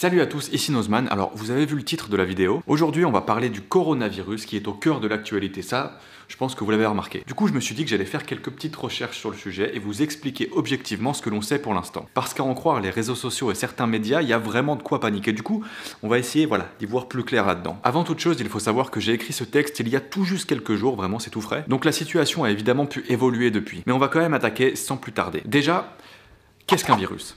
Salut à tous, ici Nozman. Alors, vous avez vu le titre de la vidéo. Aujourd'hui, on va parler du coronavirus qui est au cœur de l'actualité. Ça, je pense que vous l'avez remarqué. Du coup, je me suis dit que j'allais faire quelques petites recherches sur le sujet et vous expliquer objectivement ce que l'on sait pour l'instant. Parce qu'à en croire les réseaux sociaux et certains médias, il y a vraiment de quoi paniquer. Du coup, on va essayer, d'y voir plus clair là-dedans. Avant toute chose, il faut savoir que j'ai écrit ce texte il y a tout juste quelques jours, vraiment c'est tout frais. Donc la situation a évidemment pu évoluer depuis. Mais on va quand même attaquer sans plus tarder. Déjà, qu'est-ce qu'un virus ?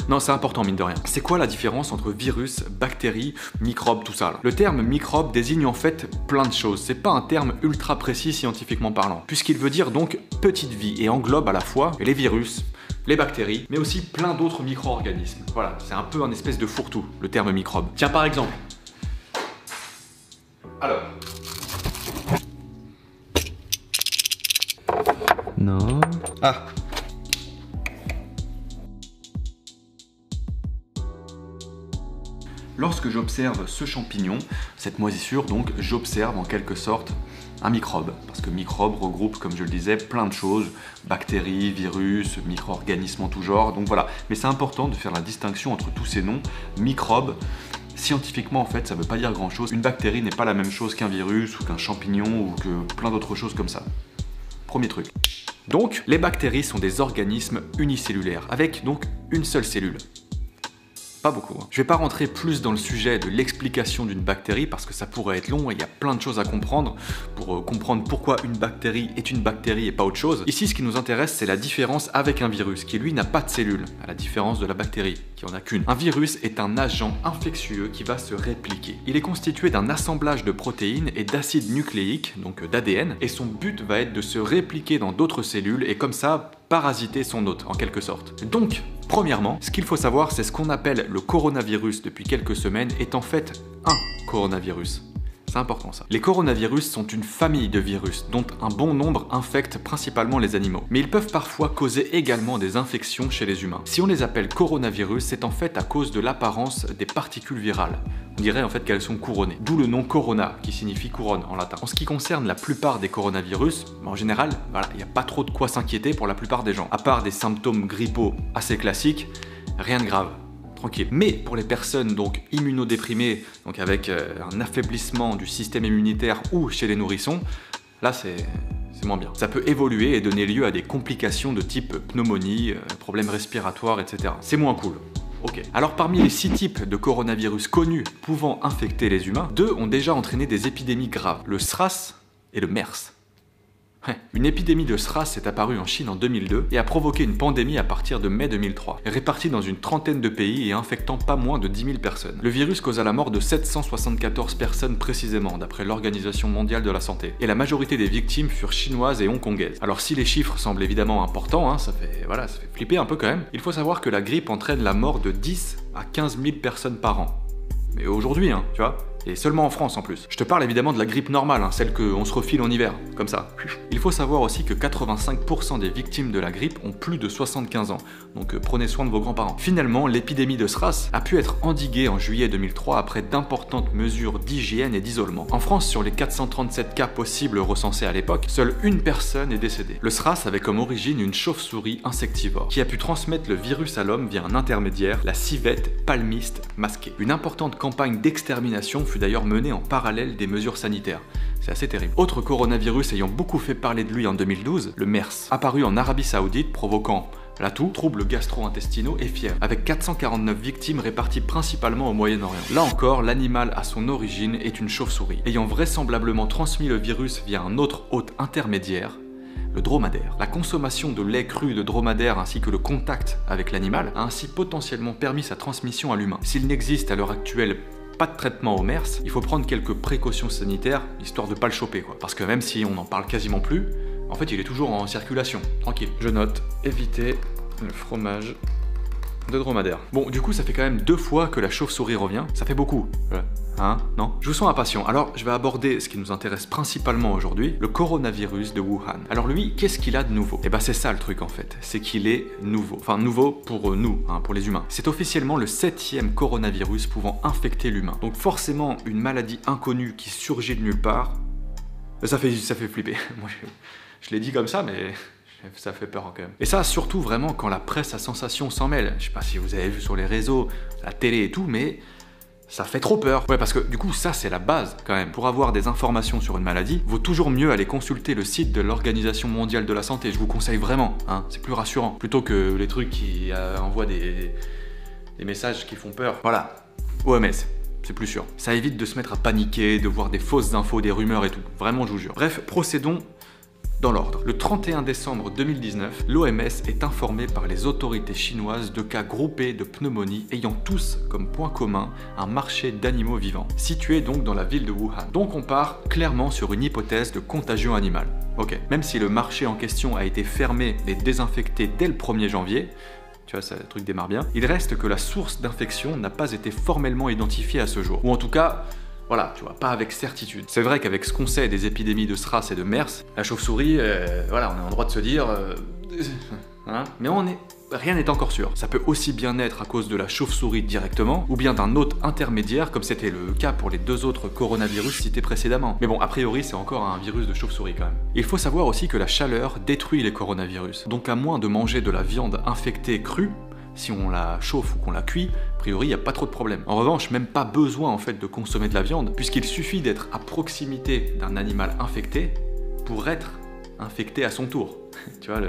Non, c'est important mine de rien. C'est quoi la différence entre virus, bactéries, microbes, tout ça là ? Le terme microbe désigne en fait plein de choses. C'est pas un terme ultra précis scientifiquement parlant, puisqu'il veut dire donc petite vie et englobe à la fois les virus, les bactéries, mais aussi plein d'autres micro-organismes. Voilà, c'est un peu un espèce de fourre-tout, le terme microbe. Tiens, par exemple. Alors. Non. Ah. Lorsque j'observe ce champignon, cette moisissure, donc j'observe en quelque sorte un microbe. Parce que microbe regroupe, comme je le disais, plein de choses, bactéries, virus, micro-organismes en tout genre, donc voilà. Mais c'est important de faire la distinction entre tous ces noms. Microbe, scientifiquement en fait, ça veut pas dire grand chose. Une bactérie n'est pas la même chose qu'un virus ou qu'un champignon ou que plein d'autres choses comme ça. Premier truc. Donc, les bactéries sont des organismes unicellulaires, avec donc une seule cellule. Pas beaucoup. Je vais pas rentrer plus dans le sujet de l'explication d'une bactérie parce que ça pourrait être long et il y a plein de choses à comprendre pour comprendre pourquoi une bactérie est une bactérie et pas autre chose. Ici, ce qui nous intéresse, c'est la différence avec un virus qui lui n'a pas de cellules, à la différence de la bactérie qui en a qu'une. Un virus est un agent infectieux qui va se répliquer. Il est constitué d'un assemblage de protéines et d'acides nucléiques, donc d'ADN, et son but va être de se répliquer dans d'autres cellules et comme ça parasiter son hôte en quelque sorte. Donc, premièrement, ce qu'il faut savoir, c'est ce qu'on appelle le coronavirus depuis quelques semaines est en fait un coronavirus. C'est important ça. Les coronavirus sont une famille de virus dont un bon nombre infectent principalement les animaux. Mais ils peuvent parfois causer également des infections chez les humains. Si on les appelle coronavirus, c'est en fait à cause de l'apparence des particules virales. On dirait en fait qu'elles sont couronnées. D'où le nom corona, qui signifie couronne en latin. En ce qui concerne la plupart des coronavirus, en général, il n'y a pas trop de quoi s'inquiéter pour la plupart des gens. À part des symptômes grippaux assez classiques, rien de grave. Tranquille. Mais pour les personnes donc immunodéprimées, donc avec un affaiblissement du système immunitaire ou chez les nourrissons, là c'est moins bien. Ça peut évoluer et donner lieu à des complications de type pneumonie, problèmes respiratoires, etc. C'est moins cool. Ok. Alors parmi les 6 types de coronavirus connus pouvant infecter les humains, 2 ont déjà entraîné des épidémies graves, le SRAS et le MERS. Une épidémie de SRAS est apparue en Chine en 2002 et a provoqué une pandémie à partir de mai 2003, répartie dans une trentaine de pays et infectant pas moins de 10 000 personnes. Le virus causa la mort de 774 personnes précisément, d'après l'Organisation mondiale de la santé. Et la majorité des victimes furent chinoises et hongkongaises. Alors si les chiffres semblent évidemment importants, ça fait flipper un peu quand même, il faut savoir que la grippe entraîne la mort de 10 à 15 000 personnes par an. Mais aujourd'hui, tu vois, et seulement en France en plus. Je te parle évidemment de la grippe normale, celle qu'on se refile en hiver, comme ça. Il faut savoir aussi que 85% des victimes de la grippe ont plus de 75 ans, donc prenez soin de vos grands-parents. Finalement, l'épidémie de SRAS a pu être endiguée en juillet 2003 après d'importantes mesures d'hygiène et d'isolement. En France, sur les 437 cas possibles recensés à l'époque, seule une personne est décédée. Le SRAS avait comme origine une chauve-souris insectivore, qui a pu transmettre le virus à l'homme via un intermédiaire, la civette palmiste masquée. Une importante campagne d'extermination fut d'ailleurs menée en parallèle des mesures sanitaires. C'est assez terrible. Autre coronavirus ayant beaucoup fait parler de lui en 2012, le MERS, apparu en Arabie Saoudite provoquant la toux, troubles gastro-intestinaux et fièvre, avec 449 victimes réparties principalement au Moyen-Orient. Là encore, l'animal à son origine est une chauve-souris, ayant vraisemblablement transmis le virus via un autre hôte intermédiaire, le dromadaire. La consommation de lait cru de dromadaire ainsi que le contact avec l'animal a ainsi potentiellement permis sa transmission à l'humain. S'il n'existe à l'heure actuelle pas de traitement au MERS, il faut prendre quelques précautions sanitaires, histoire de pas le choper Parce que même si on n'en parle quasiment plus, en fait il est toujours en circulation, tranquille. Je note, éviter le fromage de dromadaire. Bon, du coup ça fait quand même 2 fois que la chauve-souris revient, ça fait beaucoup. Non? Je vous sens impatient, alors je vais aborder ce qui nous intéresse principalement aujourd'hui, le coronavirus de Wuhan. Alors lui, qu'est-ce qu'il a de nouveau? C'est ça le truc en fait, c'est qu'il est nouveau. Enfin nouveau pour nous, pour les humains. C'est officiellement le 7e coronavirus pouvant infecter l'humain. Donc forcément, une maladie inconnue qui surgit de nulle part, ça fait flipper. Moi je l'ai dit comme ça, mais Ça fait peur quand même. Et ça, surtout vraiment quand la presse à sensation s'en mêle. Je sais pas si vous avez vu sur les réseaux, la télé et tout, mais ça fait trop peur. Ouais, parce que du coup, ça c'est la base quand même. Pour avoir des informations sur une maladie, vaut toujours mieux aller consulter le site de l'Organisation mondiale de la santé. Je vous conseille vraiment, hein, c'est plus rassurant. Plutôt que les trucs qui envoient des messages qui font peur. Voilà, OMS. C'est plus sûr. Ça évite de se mettre à paniquer, de voir des fausses infos, des rumeurs et tout. Vraiment, je vous jure. Bref, procédons dans l'ordre. Le 31 décembre 2019, l'OMS est informée par les autorités chinoises de cas groupés de pneumonie ayant tous comme point commun un marché d'animaux vivants, situé donc dans la ville de Wuhan. Donc on part clairement sur une hypothèse de contagion animale. Ok, même si le marché en question a été fermé et désinfecté dès le 1er janvier, tu vois, le truc démarre bien, il reste que la source d'infection n'a pas été formellement identifiée à ce jour. Ou en tout cas, voilà, tu vois, pas avec certitude. C'est vrai qu'avec ce qu'on sait des épidémies de SRAS et de MERS, la chauve-souris, voilà, on est en droit de se dire... hein, mais rien n'est encore sûr. Ça peut aussi bien être à cause de la chauve-souris directement, ou bien d'un hôte intermédiaire, comme c'était le cas pour les 2 autres coronavirus cités précédemment. Mais bon, a priori, c'est encore un virus de chauve-souris quand même. Il faut savoir aussi que la chaleur détruit les coronavirus. Donc à moins de manger de la viande infectée crue, si on la chauffe ou qu'on la cuit, a priori, il n'y a pas trop de problème. En revanche, même pas besoin en fait de consommer de la viande, puisqu'il suffit d'être à proximité d'un animal infecté pour être infecté à son tour. Tu vois,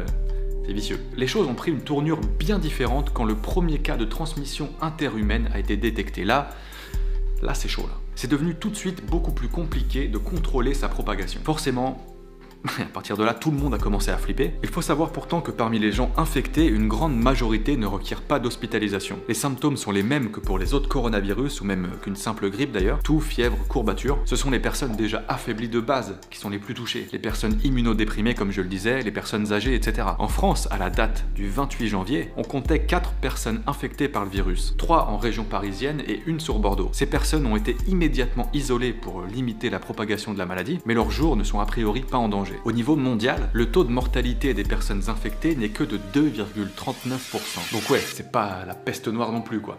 c'est vicieux. Les choses ont pris une tournure bien différente quand le premier cas de transmission interhumaine a été détecté. Là c'est chaud là. C'est devenu tout de suite beaucoup plus compliqué de contrôler sa propagation. Forcément, à partir de là, tout le monde a commencé à flipper. Il faut savoir pourtant que parmi les gens infectés, une grande majorité ne requiert pas d'hospitalisation. Les symptômes sont les mêmes que pour les autres coronavirus, ou même qu'une simple grippe d'ailleurs. Toux, fièvre, courbature. Ce sont les personnes déjà affaiblies de base qui sont les plus touchées. Les personnes immunodéprimées, comme je le disais, les personnes âgées, etc. En France, à la date du 28 janvier, on comptait 4 personnes infectées par le virus. 3 en région parisienne et 1 sur Bordeaux. Ces personnes ont été immédiatement isolées pour limiter la propagation de la maladie, mais leurs jours ne sont a priori pas en danger. Au niveau mondial, le taux de mortalité des personnes infectées n'est que de 2,39%. Donc ouais, c'est pas la peste noire non plus quoi.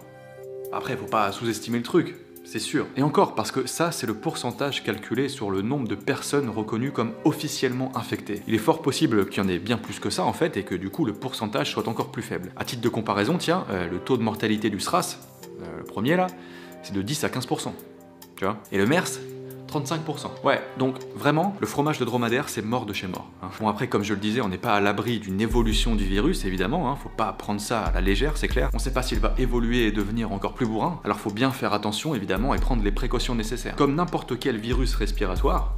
Après, faut pas sous-estimer le truc, c'est sûr. Et encore, parce que ça, c'est le pourcentage calculé sur le nombre de personnes reconnues comme officiellement infectées. Il est fort possible qu'il y en ait bien plus que ça en fait, et que du coup le pourcentage soit encore plus faible. À titre de comparaison, tiens, le taux de mortalité du SRAS, le premier là, c'est de 10 à 15%. Tu vois. Et le MERS, 35%. Ouais, donc vraiment, le fromage de dromadaire, c'est mort de chez mort. Hein. Bon après, comme je le disais, on n'est pas à l'abri d'une évolution du virus, évidemment, hein. Faut pas prendre ça à la légère, c'est clair. On sait pas s'il va évoluer et devenir encore plus bourrin, alors faut bien faire attention, évidemment, et prendre les précautions nécessaires. Comme n'importe quel virus respiratoire,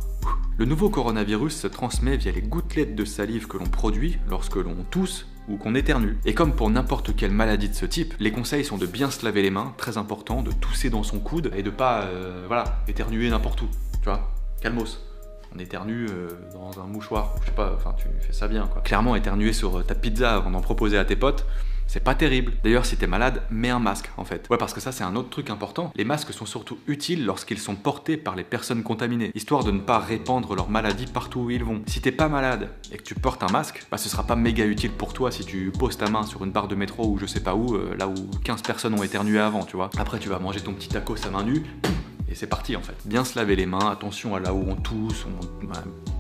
le nouveau coronavirus se transmet via les gouttelettes de salive que l'on produit lorsque l'on tousse ou qu'on éternue. Et comme pour n'importe quelle maladie de ce type, les conseils sont de bien se laver les mains, très important, de tousser dans son coude et de pas, éternuer n'importe où, tu vois, calmos. On éternue dans un mouchoir, je sais pas, enfin tu fais ça bien quoi. Clairement, éternuer sur ta pizza avant d'en proposer à tes potes, c'est pas terrible. D'ailleurs, si t'es malade, mets un masque en fait. Ouais, parce que ça c'est un autre truc important. Les masques sont surtout utiles lorsqu'ils sont portés par les personnes contaminées, histoire de ne pas répandre leur maladie partout où ils vont. Si t'es pas malade et que tu portes un masque, bah ce sera pas méga utile pour toi si tu poses ta main sur une barre de métro ou je sais pas où, là où 15 personnes ont éternué avant, tu vois. Après tu vas manger ton petit tacos à main nue, et c'est parti en fait. Bien se laver les mains, attention à là où on tousse,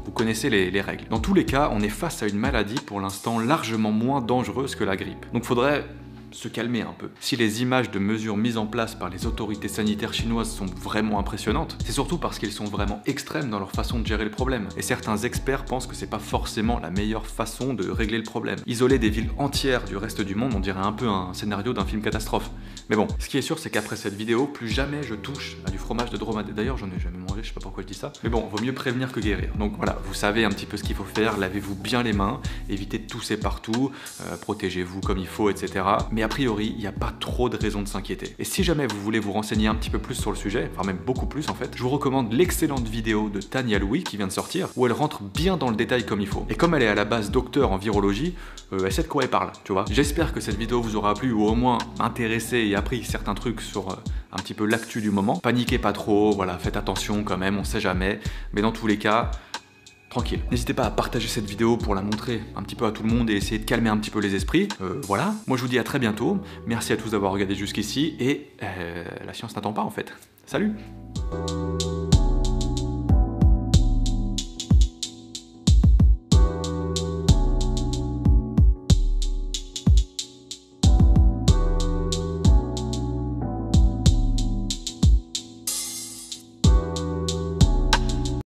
vous connaissez les règles. Dans tous les cas, on est face à une maladie pour l'instant largement moins dangereuse que la grippe. Donc faudrait se calmer un peu. Si les images de mesures mises en place par les autorités sanitaires chinoises sont vraiment impressionnantes, c'est surtout parce qu'ils sont vraiment extrêmes dans leur façon de gérer le problème. Et certains experts pensent que c'est pas forcément la meilleure façon de régler le problème. Isoler des villes entières du reste du monde, on dirait un peu un scénario d'un film catastrophe. Mais bon, ce qui est sûr, c'est qu'après cette vidéo, plus jamais je touche à du fromage de dromadaire. D'ailleurs, j'en ai jamais mangé, je sais pas pourquoi je dis ça. Mais bon, vaut mieux prévenir que guérir. Donc voilà, vous savez un petit peu ce qu'il faut faire, lavez-vous bien les mains, évitez de tousser partout, protégez-vous comme il faut, etc. Mais a priori, il n'y a pas trop de raisons de s'inquiéter. Et si jamais vous voulez vous renseigner un petit peu plus sur le sujet, enfin même beaucoup plus en fait, je vous recommande l'excellente vidéo de Tania Louis qui vient de sortir, où elle rentre bien dans le détail comme il faut. Et comme elle est à la base docteur en virologie, elle sait de quoi elle parle, tu vois. J'espère que cette vidéo vous aura plu ou au moins intéressé et appris certains trucs sur un petit peu l'actu du moment. Paniquez pas trop, voilà, faites attention quand même, on sait jamais. Mais dans tous les cas, tranquille. N'hésitez pas à partager cette vidéo pour la montrer un petit peu à tout le monde et essayer de calmer un petit peu les esprits. Voilà, moi je vous dis à très bientôt. Merci à tous d'avoir regardé jusqu'ici et la science n'attend pas en fait. Salut!